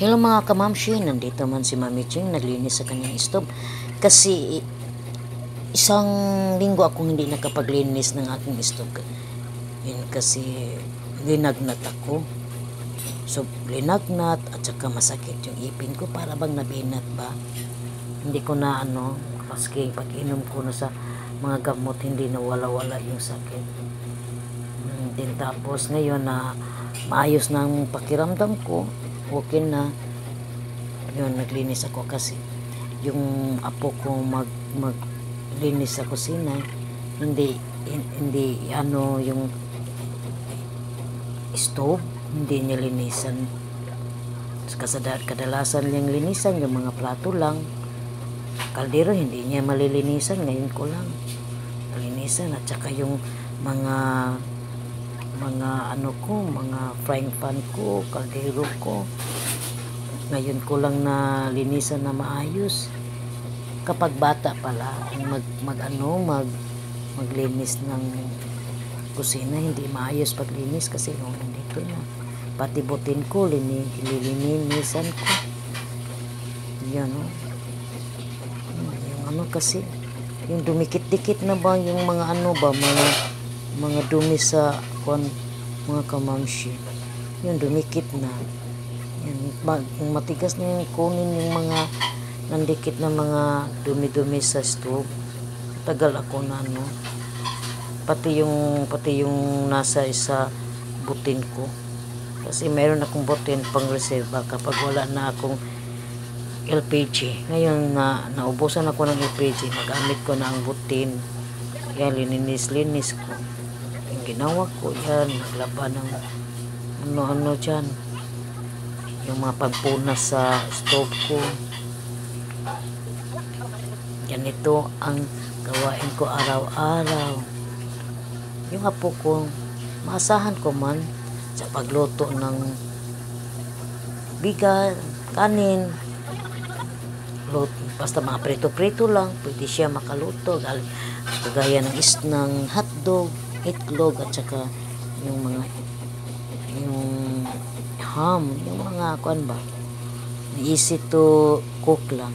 Hello mga kamamshi, nandito man si Mami Ching, naglinis sa kanyang stove. Kasi isang linggo akong hindi nakapaglinis ng aking stove. Yun kasi linagnat ako. So linagnat at saka masakit yung ipin ko, para bang nabinat ba. Hindi ko na paski pag-inom ko na sa mga gamot, hindi na wala-wala yung sakit. Din tapos ngayon na maayos na ang pakiramdam ko, okay na yun, naglinis ako kasi yung apo ko maglinis sa kusina, hindi yung stove hindi niya linisan. Kadalasan niyang linisan yung mga plato lang, kaldero hindi niya malilinisan. Ngayon ko lang linisan, at saka yung mga mga frying pan ko, kaldero ko, ngayon ko lang na linisan na maayos. Kapag bata pala maglinis ng kusina, hindi maayos paglinis kasi nung nandito na, pati butin ko lilinisan ko. Yan yung kasi yung dumikit-dikit na ba yung mga mga dumi sa mga kamamshi, yung dumikit na yan, matigas na yung kunin yung mga nandikit na mga dumi-dumi sa stove. Tagal ako na pati yung nasa isa butin ko, kasi meron akong butin pang reserva kapag wala na akong LPG. Ngayon na naubusan ako ng LPG, magamit ko na ang butin, kaya linis ko. Yung ginawa ko yan, naglaban ng ano dyan, yung mga pagpunas sa stove ko. Ganito ang gawain ko araw-araw. Yung apo ko, maasahan ko man sa pagluto ng bigas, kanin, basta mga prito-prito lang, pwede siya makaluto. Kagaya ng hotdog, itlog, at saka yung ham, yung mga ba, easy to cook lang.